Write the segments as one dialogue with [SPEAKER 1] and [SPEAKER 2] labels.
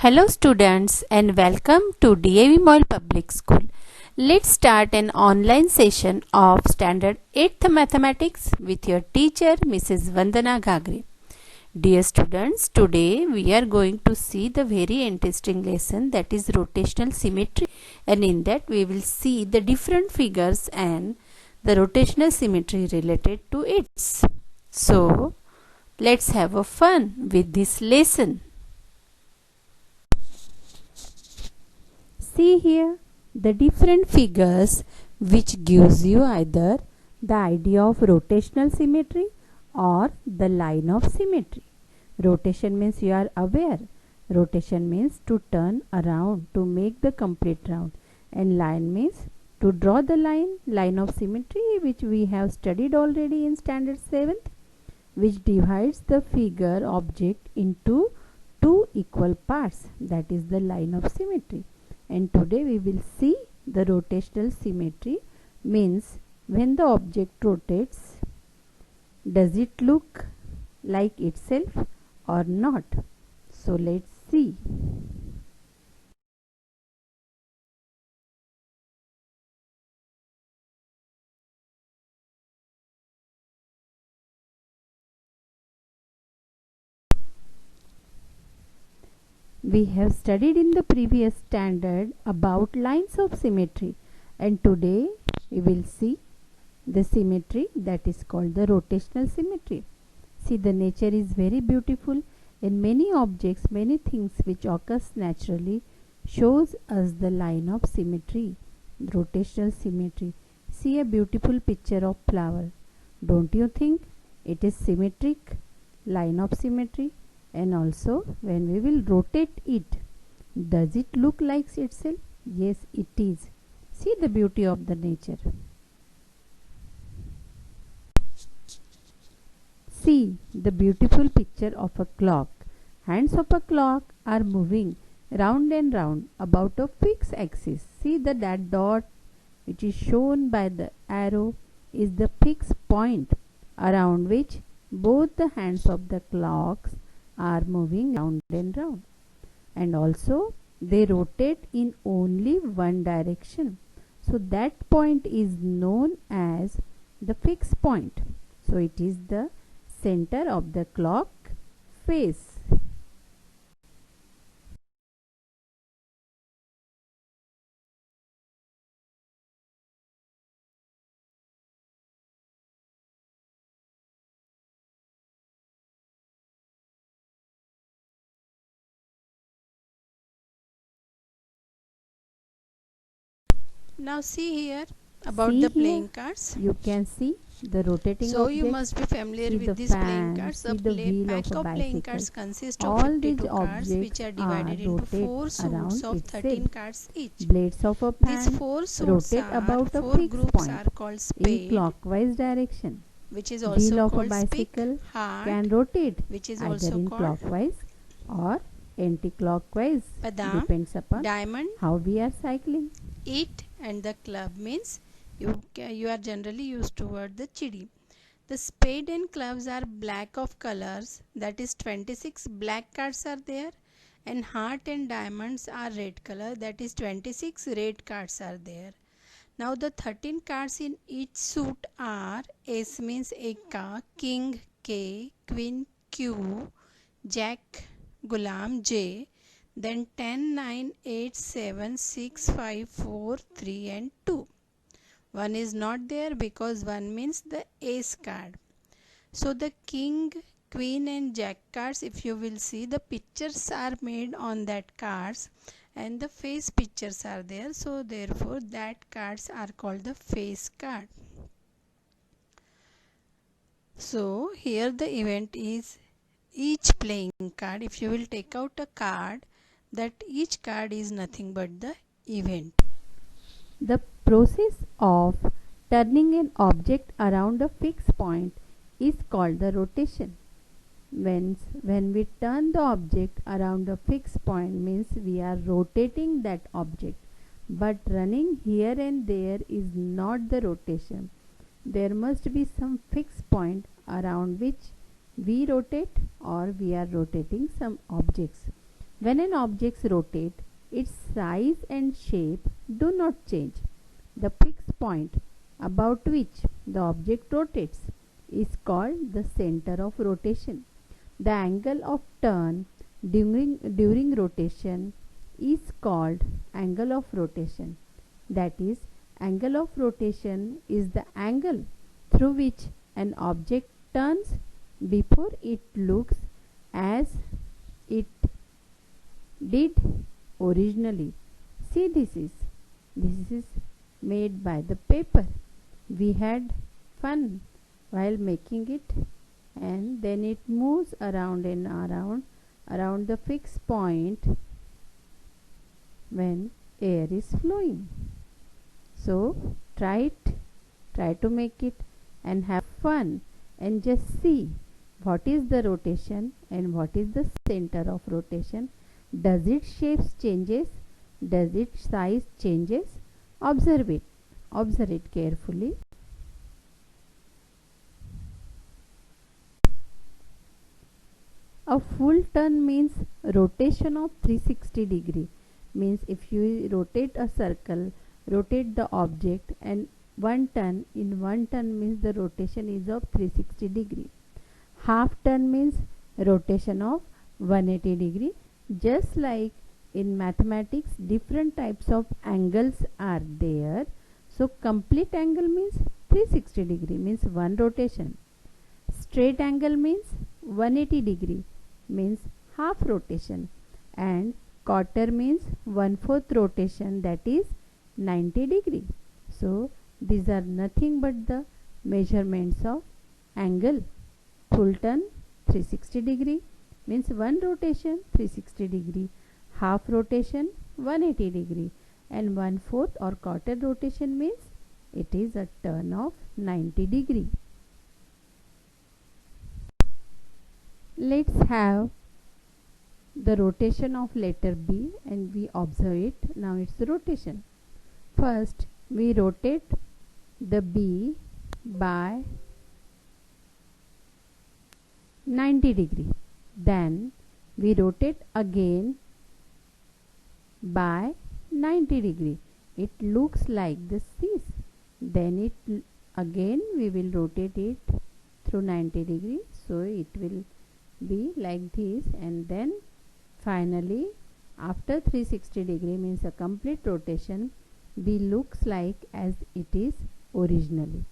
[SPEAKER 1] Hello students and welcome to DAV Mall Public School. Let's start an online session of Standard 8th Mathematics with your teacher Mrs. Vandana Gagre. Dear students, today we are going to see the very interesting lesson that is rotational symmetry, and in that we will see the different figures and the rotational symmetry related to it. So, let's have a fun with this lesson. See here the different figures which gives you either the idea of rotational symmetry or the line of symmetry. Rotation means you are aware. Rotation means to turn around to make the complete round, and line means to draw the line of symmetry, which we have studied already in standard 7th, which divides the figure object into two equal parts, that is the line of symmetry. And today we will see the rotational symmetry means when the object rotates, does it look like itself or not? So let's see. We have studied in the previous standard about lines of symmetry, and today we will see the symmetry that is called the rotational symmetry. See, the nature is very beautiful. In many objects, many things which occurs naturally shows us the line of symmetry, rotational symmetry. See a beautiful picture of flower. Don't you think it is symmetric, line of symmetry? And also when we will rotate it, does it look like itself? Yes, it is. See the beauty of the nature. See the beautiful picture of a clock. Hands of a clock are moving round and round about a fixed axis. See that dot which is shown by the arrow is the fixed point around which both the hands of the clocks are moving round and round, and also they rotate in only one direction. So that point is known as the fixed point. So it is the center of the clock face.
[SPEAKER 2] Now see here about
[SPEAKER 1] See
[SPEAKER 2] the
[SPEAKER 1] here,
[SPEAKER 2] playing cards.
[SPEAKER 1] you can see the rotating
[SPEAKER 2] So
[SPEAKER 1] object.
[SPEAKER 2] you must be familiar
[SPEAKER 1] See
[SPEAKER 2] with
[SPEAKER 1] the
[SPEAKER 2] these playing
[SPEAKER 1] fan,
[SPEAKER 2] cards.
[SPEAKER 1] see the wheel
[SPEAKER 2] Pack
[SPEAKER 1] of a
[SPEAKER 2] of playing
[SPEAKER 1] bicycle.
[SPEAKER 2] cards consists of
[SPEAKER 1] All these
[SPEAKER 2] 52 cards which
[SPEAKER 1] objects
[SPEAKER 2] are
[SPEAKER 1] are
[SPEAKER 2] divided into
[SPEAKER 1] rotate
[SPEAKER 2] 4 suits
[SPEAKER 1] around
[SPEAKER 2] of
[SPEAKER 1] its
[SPEAKER 2] 13
[SPEAKER 1] head.
[SPEAKER 2] cards each.
[SPEAKER 1] Blades of a
[SPEAKER 2] These
[SPEAKER 1] fan
[SPEAKER 2] 4 suits
[SPEAKER 1] rotate
[SPEAKER 2] are
[SPEAKER 1] about a
[SPEAKER 2] 4
[SPEAKER 1] fixed
[SPEAKER 2] groups
[SPEAKER 1] point
[SPEAKER 2] are called
[SPEAKER 1] in
[SPEAKER 2] spade,
[SPEAKER 1] clockwise direction.
[SPEAKER 2] which is
[SPEAKER 1] Wheel
[SPEAKER 2] also
[SPEAKER 1] of a
[SPEAKER 2] called spick,
[SPEAKER 1] bicycle
[SPEAKER 2] heart,
[SPEAKER 1] can rotate
[SPEAKER 2] which is
[SPEAKER 1] either
[SPEAKER 2] also
[SPEAKER 1] in
[SPEAKER 2] called
[SPEAKER 1] clockwise or anti-clockwise,
[SPEAKER 2] padam,
[SPEAKER 1] depends upon
[SPEAKER 2] diamond,
[SPEAKER 1] how we are cycling.
[SPEAKER 2] it, and the club means you are generally used toward the chidi. The spade and clubs are black of colors, that is 26 black cards are there, and heart and diamonds are red color, that is 26 red cards are there. Now the 13 cards in each suit are ace means Eka, king K, queen Q, jack gulam J, then 10, 9, 8, 7, 6, 5, 4, 3 and 2. One is not there because one means the ace card. So the king, queen and jack cards, if you will see, the pictures are made on that cards and the face pictures are there. So therefore that cards are called the face card. So here the event is each playing card. If you will take out a card, that each card is nothing but the event.
[SPEAKER 1] The process of turning an object around a fixed point is called the rotation. When we turn the object around a fixed point means we are rotating that object, but running here and there is not the rotation. There must be some fixed point around which we rotate or we are rotating some objects. When an object rotates, its size and shape do not change. The fixed point about which the object rotates is called the center of rotation. The angle of turn during rotation is called angle of rotation. That is, angle of rotation is the angle through which an object turns before it looks as it did originally. See, this is made by the paper. We had fun while making it, and then it moves around and around the fixed point when air is flowing. So try to make it and have fun, and just see what is the rotation and what is the center of rotation. Does its shape changes? Does its size changes? Observe it carefully. A full turn means rotation of 360 degree. Means if you rotate a circle, rotate the object, and one turn means the rotation is of 360 degree. Half turn means rotation of 180 degree. Just like in mathematics, different types of angles are there. So complete angle means 360 degree, means one rotation. Straight angle means 180 degree, means half rotation, and quarter means 1/4 rotation, that is 90 degree. So these are nothing but the measurements of angle. Full turn 360 degree means one rotation 360 degree, half rotation 180 degree, and 1/4 or quarter rotation means it is a turn of 90 degree. Let's have the rotation of letter B and we observe it. Now it's the rotation. First we rotate the B by 90 degree. Then we rotate again by 90 degree. It looks like this. Then again we will rotate it through 90 degree. So it will be like this, and then finally after 360 degree means a complete rotation, B looks like as it is originally.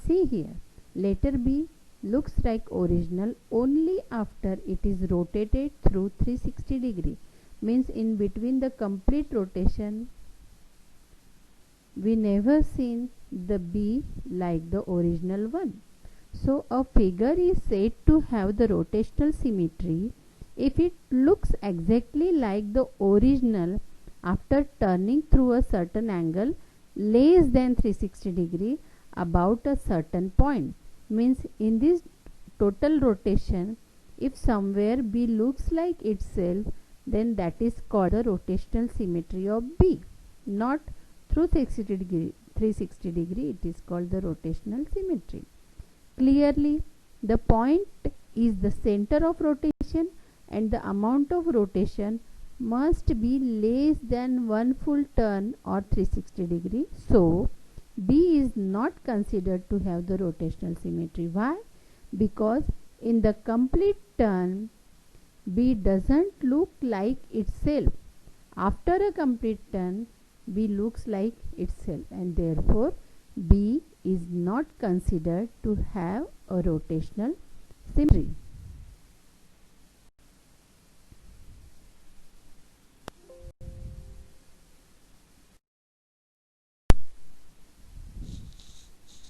[SPEAKER 1] See here, letter B looks like original only after it is rotated through 360 degree, means in between the complete rotation we never seen the B like the original one. So a figure is said to have the rotational symmetry if it looks exactly like the original after turning through a certain angle less than 360 degree about a certain point. Means in this total rotation, if somewhere B looks like itself, then that is called the rotational symmetry of B. Not through 360 degree, it is called the rotational symmetry. Clearly, the point is the center of rotation, and the amount of rotation must be less than one full turn or 360 degree. So B is not considered to have the rotational symmetry. Why? Because in the complete turn B doesn't look like itself. After a complete turn B looks like itself, and therefore B is not considered to have a rotational symmetry.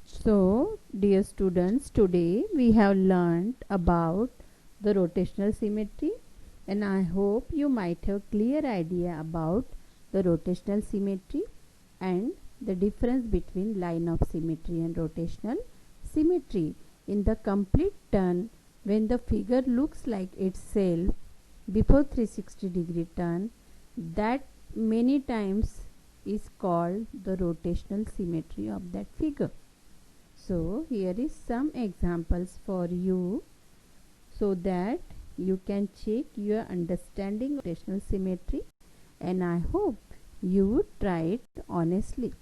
[SPEAKER 1] So, dear students, today we have learnt about the rotational symmetry, and I hope you might have clear idea about the rotational symmetry and the difference between line of symmetry and rotational symmetry. In the complete turn, when the figure looks like itself before 360 degree turn, that many times is called the rotational symmetry of that figure. So here is some examples for you so that you can check your understanding of rotational symmetry, and I hope you would try it honestly.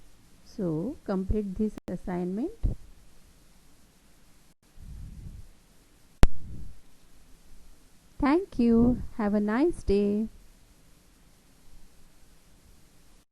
[SPEAKER 1] So complete this assignment. Thank you. Have a nice day.